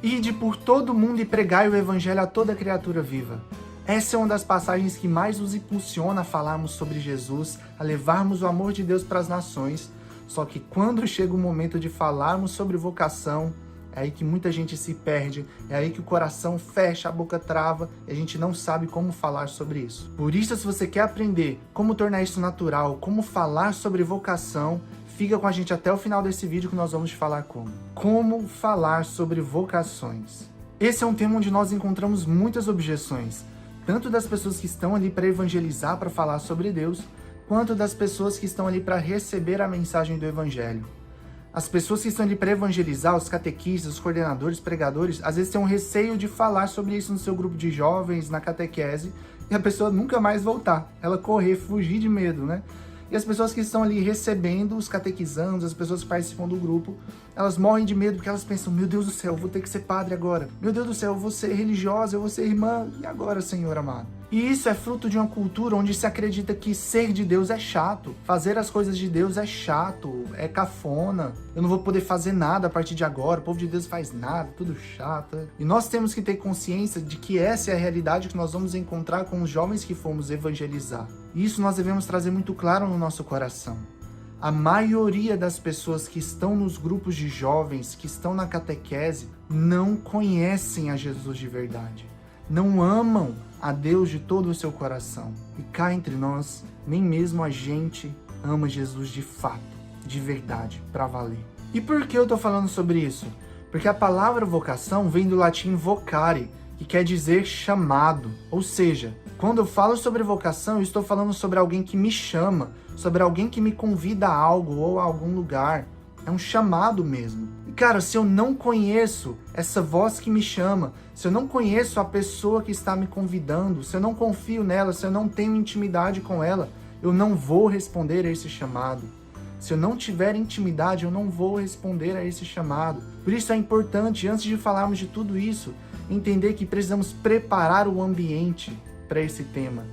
Ide por todo o mundo e pregai o evangelho a toda criatura viva. Essa é uma das passagens que mais nos impulsiona a falarmos sobre Jesus, a levarmos o amor de Deus para as nações. Só que quando chega o momento de falarmos sobre vocação, é aí que muita gente se perde, é aí que o coração fecha, a boca trava e a gente não sabe como falar sobre isso. Por isso, se você quer aprender como tornar isso natural, como falar sobre vocação, fica com a gente até o final desse vídeo que nós vamos te falar como. Como falar sobre vocações. Esse é um tema onde nós encontramos muitas objeções, tanto das pessoas que estão ali para evangelizar, para falar sobre Deus, quanto das pessoas que estão ali para receber a mensagem do Evangelho. As pessoas que estão ali para evangelizar, os catequistas, os coordenadores, pregadores, às vezes têm um receio de falar sobre isso no seu grupo de jovens, na catequese, e a pessoa nunca mais voltar, ela correr, fugir de medo, né? E as pessoas que estão ali recebendo os catequizandos, as pessoas que participam do grupo, elas morrem de medo porque elas pensam, meu Deus do céu, eu vou ter que ser padre agora. Meu Deus do céu, eu vou ser religiosa, eu vou ser irmã. E agora, Senhor amado? E isso é fruto de uma cultura onde se acredita que ser de Deus é chato. Fazer as coisas de Deus é chato, é cafona. Eu não vou poder fazer nada a partir de agora, o povo de Deus faz nada, tudo chato. E nós temos que ter consciência de que essa é a realidade que nós vamos encontrar com os jovens que fomos evangelizar. E isso nós devemos trazer muito claro no nosso coração. A maioria das pessoas que estão nos grupos de jovens, que estão na catequese, não conhecem a Jesus de verdade. Não amam a Deus de todo o seu coração. E cá entre nós, nem mesmo a gente ama Jesus de fato, de verdade, para valer. E por que eu tô falando sobre isso? Porque a palavra vocação vem do latim vocare, que quer dizer chamado. Ou seja, quando eu falo sobre vocação, eu estou falando sobre alguém que me chama, sobre alguém que me convida a algo ou a algum lugar. É um chamado mesmo. E cara, se eu não conheço essa voz que me chama, se eu não conheço a pessoa que está me convidando, se eu não confio nela, se eu não tenho intimidade com ela, eu não vou responder a esse chamado. Se eu não tiver intimidade, eu não vou responder a esse chamado. Por isso é importante, antes de falarmos de tudo isso, entender que precisamos preparar o ambiente para esse tema.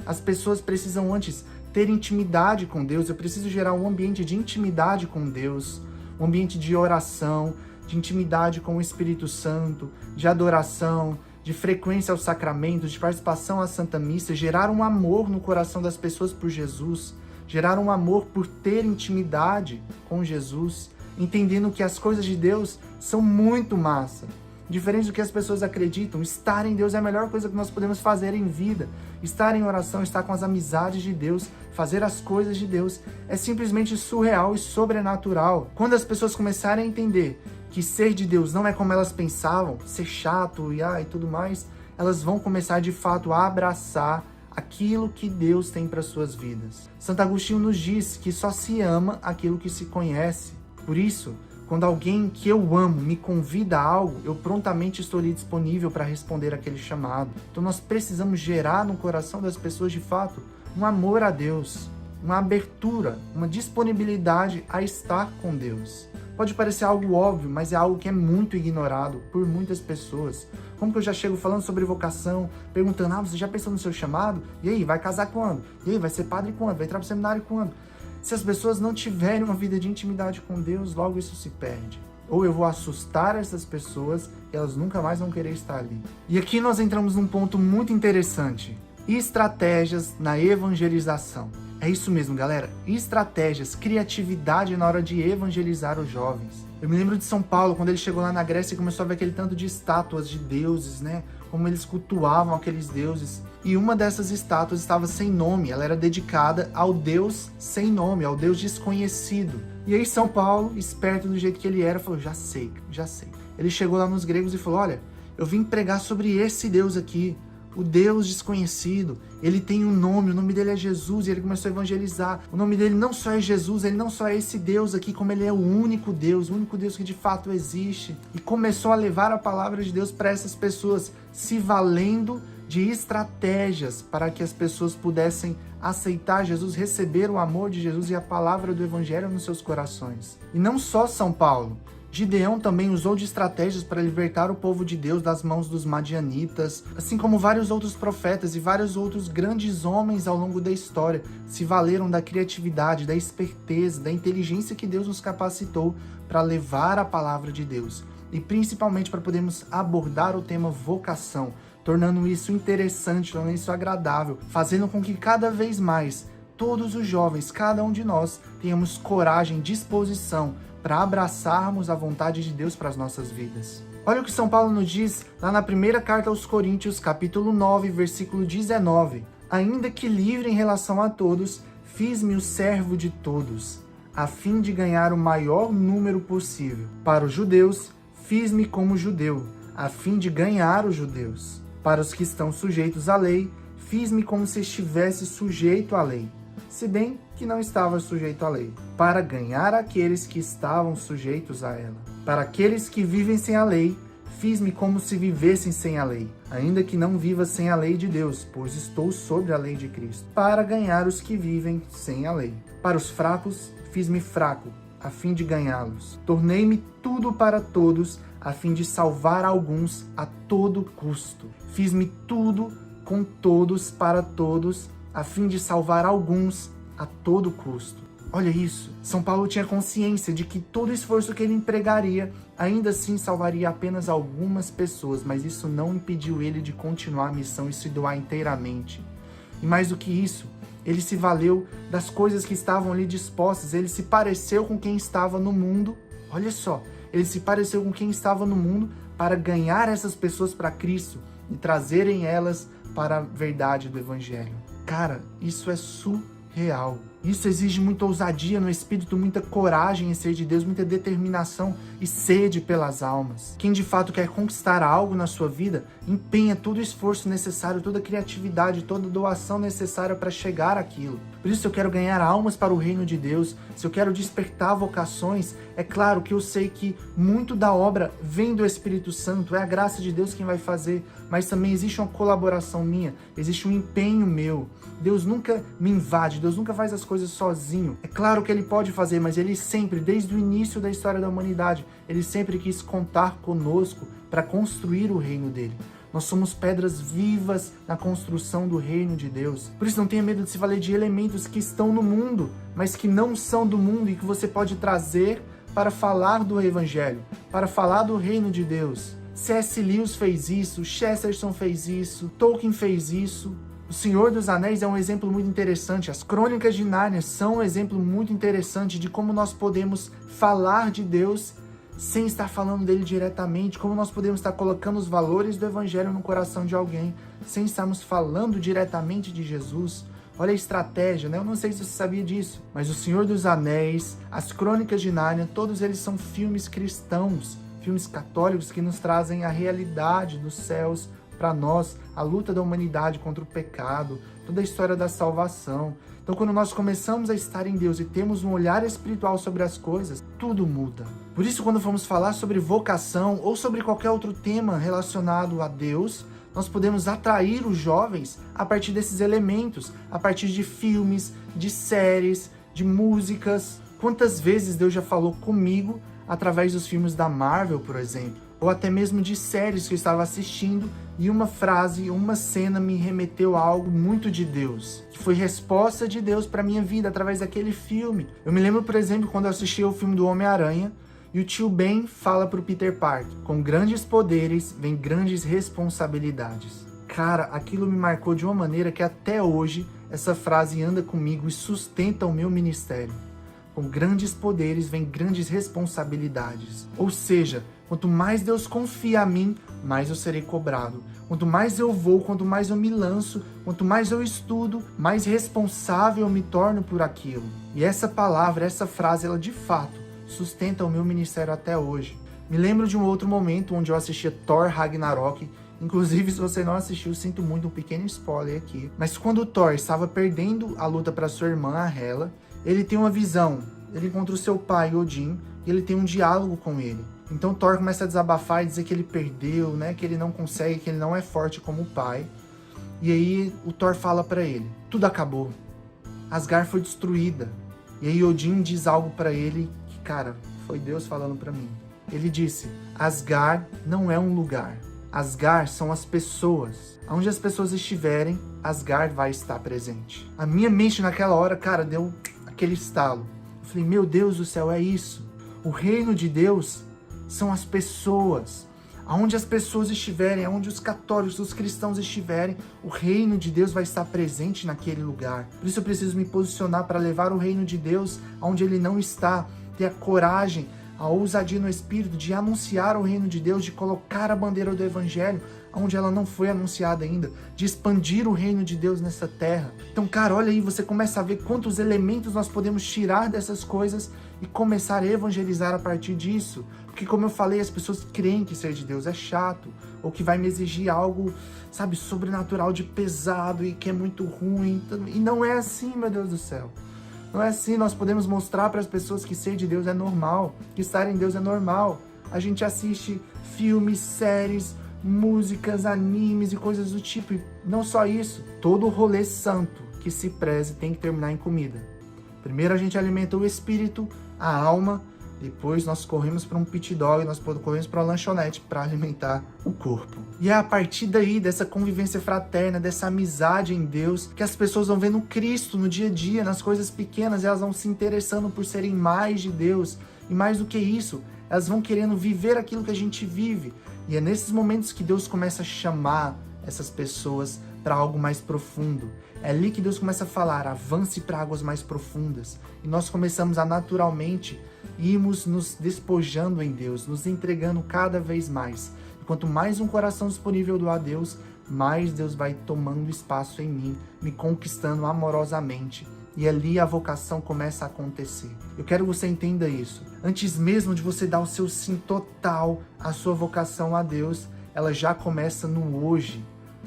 As pessoas precisam antes ter intimidade com Deus. Eu preciso gerar um ambiente de intimidade com Deus, um ambiente de oração, de intimidade com o Espírito Santo, de adoração, de frequência aos sacramentos, de participação à Santa Missa, gerar um amor no coração das pessoas por Jesus, gerar um amor por ter intimidade com Jesus, entendendo que as coisas de Deus são muito massa. Diferente do que as pessoas acreditam, estar em Deus é a melhor coisa que nós podemos fazer em vida. Estar em oração, estar com as amizades de Deus, fazer as coisas de Deus, é simplesmente surreal e sobrenatural. Quando as pessoas começarem a entender que ser de Deus não é como elas pensavam, ser chato e tudo mais, elas vão começar de fato a abraçar aquilo que Deus tem para suas vidas. Santo Agostinho nos diz que só se ama aquilo que se conhece. Por isso, quando alguém que eu amo me convida a algo, eu prontamente estou ali disponível para responder aquele chamado. Então nós precisamos gerar no coração das pessoas de fato um amor a Deus, uma abertura, uma disponibilidade a estar com Deus. Pode parecer algo óbvio, mas é algo que é muito ignorado por muitas pessoas. Como que eu já chego falando sobre vocação, perguntando, você já pensou no seu chamado? E aí, vai casar quando? E aí, vai ser padre quando? Vai entrar para o seminário quando? Se as pessoas não tiverem uma vida de intimidade com Deus, logo isso se perde. Ou eu vou assustar essas pessoas e elas nunca mais vão querer estar ali. E aqui nós entramos num ponto muito interessante. Estratégias na evangelização. É isso mesmo, galera. Estratégias, criatividade na hora de evangelizar os jovens. Eu me lembro de São Paulo, quando ele chegou lá na Grécia e começou a ver aquele tanto de estátuas de deuses, né? Como eles cultuavam aqueles deuses. E uma dessas estátuas estava sem nome, ela era dedicada ao Deus sem nome, ao Deus desconhecido. E aí São Paulo, esperto do jeito que ele era, falou, já sei. Ele chegou lá nos gregos e falou, olha, eu vim pregar sobre esse Deus aqui, o Deus desconhecido. Ele tem um nome, o nome dele é Jesus, e ele começou a evangelizar. O nome dele não só é Jesus, ele não só é esse Deus aqui, como ele é o único Deus que de fato existe. E começou a levar a palavra de Deus para essas pessoas, se valendo de estratégias para que as pessoas pudessem aceitar Jesus, receber o amor de Jesus e a palavra do Evangelho nos seus corações. E não só São Paulo. Gideão também usou de estratégias para libertar o povo de Deus das mãos dos madianitas, assim como vários outros profetas e vários outros grandes homens ao longo da história se valeram da criatividade, da esperteza, da inteligência que Deus nos capacitou para levar a palavra de Deus, e principalmente para podermos abordar o tema vocação, tornando isso interessante, tornando isso agradável, fazendo com que cada vez mais todos os jovens, cada um de nós, tenhamos coragem e disposição para abraçarmos a vontade de Deus para as nossas vidas. Olha o que São Paulo nos diz lá na primeira carta aos Coríntios, capítulo 9, versículo 19. Ainda que livre em relação a todos, fiz-me o servo de todos, a fim de ganhar o maior número possível. Para os judeus, fiz-me como judeu, a fim de ganhar os judeus. Para os que estão sujeitos à lei, fiz-me como se estivesse sujeito à lei, se bem que não estava sujeito à lei, para ganhar aqueles que estavam sujeitos a ela. Para aqueles que vivem sem a lei, fiz-me como se vivessem sem a lei, ainda que não viva sem a lei de Deus, pois estou sobre a lei de Cristo, para ganhar os que vivem sem a lei. Para os fracos, fiz-me fraco, a fim de ganhá-los. Tornei-me tudo para todos, a fim de salvar alguns a todo custo. Fiz-me tudo com todos para todos, a fim de salvar alguns a todo custo. Olha isso, São Paulo tinha consciência de que todo esforço que ele empregaria, ainda assim salvaria apenas algumas pessoas, mas isso não impediu ele de continuar a missão e se doar inteiramente. E mais do que isso, ele se valeu das coisas que estavam ali dispostas, ele se pareceu com quem estava no mundo, olha só, ele se pareceu com quem estava no mundo para ganhar essas pessoas para Cristo e trazerem elas para a verdade do Evangelho. Cara, isso é surreal. Isso exige muita ousadia no espírito, muita coragem em ser de Deus, muita determinação e sede pelas almas. Quem de fato quer conquistar algo na sua vida, empenha todo o esforço necessário, toda a criatividade, toda a doação necessária para chegar àquilo. Por isso, se eu quero ganhar almas para o reino de Deus, se eu quero despertar vocações, é claro que eu sei que muito da obra vem do Espírito Santo, é a graça de Deus quem vai fazer, mas também existe uma colaboração minha, existe um empenho meu. Deus nunca me invade, Deus nunca faz as coisas sozinho. É claro que Ele pode fazer, mas Ele sempre, desde o início da história da humanidade, Ele sempre quis contar conosco para construir o reino dele. Nós somos pedras vivas na construção do reino de Deus. Por isso não tenha medo de se valer de elementos que estão no mundo, mas que não são do mundo e que você pode trazer para falar do Evangelho, para falar do reino de Deus. C.S. Lewis fez isso, Chesterton fez isso, Tolkien fez isso. O Senhor dos Anéis é um exemplo muito interessante. As Crônicas de Nárnia são um exemplo muito interessante de como nós podemos falar de Deus sem estar falando dele diretamente, como nós podemos estar colocando os valores do Evangelho no coração de alguém, sem estarmos falando diretamente de Jesus. Olha a estratégia, né? Eu não sei se você sabia disso, mas O Senhor dos Anéis, As Crônicas de Nárnia, todos eles são filmes cristãos, filmes católicos que nos trazem a realidade dos céus para nós, a luta da humanidade contra o pecado, toda a história da salvação. Então, quando nós começamos a estar em Deus e temos um olhar espiritual sobre as coisas, tudo muda. Por isso, quando vamos falar sobre vocação ou sobre qualquer outro tema relacionado a Deus, nós podemos atrair os jovens a partir desses elementos, a partir de filmes, de séries, de músicas. Quantas vezes Deus já falou comigo através dos filmes da Marvel, por exemplo, ou até mesmo de séries que eu estava assistindo, e uma frase, uma cena me remeteu a algo muito de Deus, que foi resposta de Deus para minha vida através daquele filme. Eu me lembro, por exemplo, quando eu assisti o filme do Homem-Aranha, e o tio Ben fala para o Peter Parker: com grandes poderes vem grandes responsabilidades. Cara, aquilo me marcou de uma maneira que até hoje essa frase anda comigo e sustenta o meu ministério. Com grandes poderes vem grandes responsabilidades. Ou seja, quanto mais Deus confia a mim, mais eu serei cobrado. Quanto mais eu vou, quanto mais eu me lanço, quanto mais eu estudo, mais responsável eu me torno por aquilo. E essa palavra, essa frase, ela de fato sustenta o meu ministério até hoje. Me lembro de um outro momento onde eu assistia Thor Ragnarok. Inclusive, se você não assistiu, sinto muito, um pequeno spoiler aqui. Mas quando o Thor estava perdendo a luta para sua irmã, a Hela, ele tem uma visão. Ele encontra o seu pai, Odin, e ele tem um diálogo com ele. Então Thor começa a desabafar e dizer que ele perdeu, né? Que ele não consegue, que ele não é forte como o pai. E aí o Thor fala para ele: tudo acabou. Asgard foi destruída. E aí Odin diz algo para ele que, cara, foi Deus falando para mim. Ele disse: Asgard não é um lugar. Asgard são as pessoas. Onde as pessoas estiverem, Asgard vai estar presente. A minha mente naquela hora, cara, deu aquele estalo. Eu falei: meu Deus do céu, é isso. O reino de Deus são as pessoas. Aonde as pessoas estiverem, aonde os católicos, os cristãos estiverem, o reino de Deus vai estar presente naquele lugar. Por isso eu preciso me posicionar para levar o reino de Deus aonde ele não está, ter a coragem, a ousadia no Espírito de anunciar o reino de Deus, de colocar a bandeira do Evangelho onde ela não foi anunciada ainda, de expandir o reino de Deus nessa terra. Então, cara, olha aí, você começa a ver quantos elementos nós podemos tirar dessas coisas e começar a evangelizar a partir disso. Porque, como eu falei, as pessoas creem que ser de Deus é chato, ou que vai me exigir algo, sabe, sobrenatural de pesado e que é muito ruim. E não é assim, meu Deus do céu. Não é assim. Nós podemos mostrar para as pessoas que ser de Deus é normal, que estar em Deus é normal. A gente assiste filmes, séries, músicas, animes e coisas do tipo. E não só isso, todo rolê santo que se preze tem que terminar em comida. Primeiro a gente alimenta o espírito, a alma, depois nós corremos para um pit dog, nós corremos para uma lanchonete para alimentar o corpo. E é a partir daí, dessa convivência fraterna, dessa amizade em Deus, que as pessoas vão vendo Cristo no dia a dia, nas coisas pequenas, e elas vão se interessando por serem mais de Deus. E mais do que isso, elas vão querendo viver aquilo que a gente vive. E é nesses momentos que Deus começa a chamar essas pessoas para algo mais profundo. É ali que Deus começa a falar, avance para águas mais profundas. E nós começamos a naturalmente irmos nos despojando em Deus, nos entregando cada vez mais. E quanto mais um coração disponível do a Deus, mais Deus vai tomando espaço em mim, me conquistando amorosamente. E ali a vocação começa a acontecer. Eu quero que você entenda isso. Antes mesmo de você dar o seu sim total à sua vocação a Deus, ela já começa no hoje,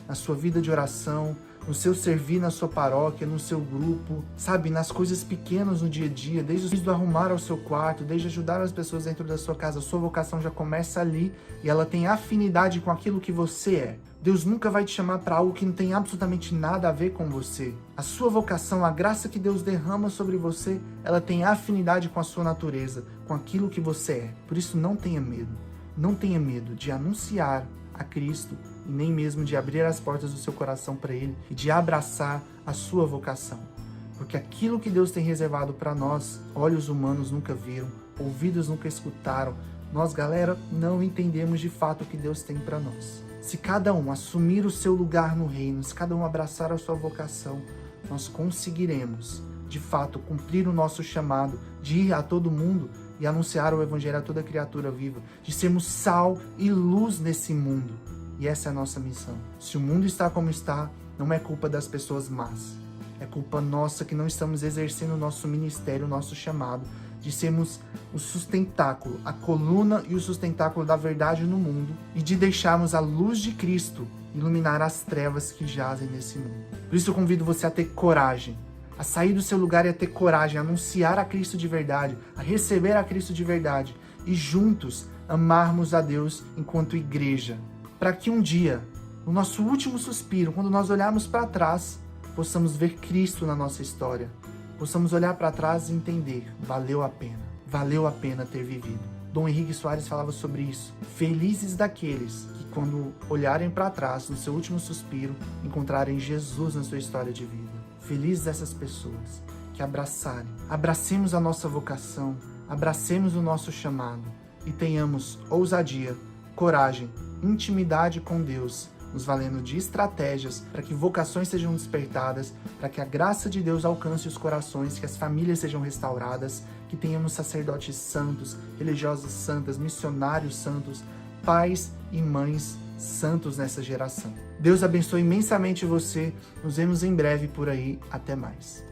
na sua vida de oração, no seu servir na sua paróquia, no seu grupo, sabe? Nas coisas pequenas no dia a dia, desde arrumar o seu quarto, desde ajudar as pessoas dentro da sua casa. A sua vocação já começa ali e ela tem afinidade com aquilo que você é. Deus nunca vai te chamar para algo que não tem absolutamente nada a ver com você. A sua vocação, a graça que Deus derrama sobre você, ela tem afinidade com a sua natureza, com aquilo que você é. Por isso não tenha medo. Não tenha medo de anunciar a Cristo e nem mesmo de abrir as portas do seu coração para Ele e de abraçar a sua vocação. Porque aquilo que Deus tem reservado para nós, olhos humanos nunca viram, ouvidos nunca escutaram. Nós, galera, não entendemos de fato o que Deus tem para nós. Se cada um assumir o seu lugar no reino, se cada um abraçar a sua vocação, nós conseguiremos, de fato, cumprir o nosso chamado de ir a todo mundo e anunciar o Evangelho a toda criatura viva, de sermos sal e luz nesse mundo. E essa é a nossa missão. Se o mundo está como está, não é culpa das pessoas más. É culpa nossa que não estamos exercendo o nosso ministério, o nosso chamado, de sermos o sustentáculo, a coluna e o sustentáculo da verdade no mundo e de deixarmos a luz de Cristo iluminar as trevas que jazem nesse mundo. Por isso eu convido você a ter coragem, a sair do seu lugar e a ter coragem, a anunciar a Cristo de verdade, a receber a Cristo de verdade e juntos amarmos a Deus enquanto igreja, para que um dia, no nosso último suspiro, quando nós olharmos para trás, possamos ver Cristo na nossa história, possamos olhar para trás e entender, valeu a pena ter vivido. Dom Henrique Soares falava sobre isso. Felizes daqueles que, quando olharem para trás, no seu último suspiro, encontrarem Jesus na sua história de vida. Felizes essas pessoas que abracemos a nossa vocação, abracemos o nosso chamado e tenhamos ousadia, coragem, intimidade com Deus, nos valendo de estratégias para que vocações sejam despertadas, para que a graça de Deus alcance os corações, que as famílias sejam restauradas, que tenhamos sacerdotes santos, religiosas santas, missionários santos, pais e mães santos nessa geração. Deus abençoe imensamente você. Nos vemos em breve por aí. Até mais.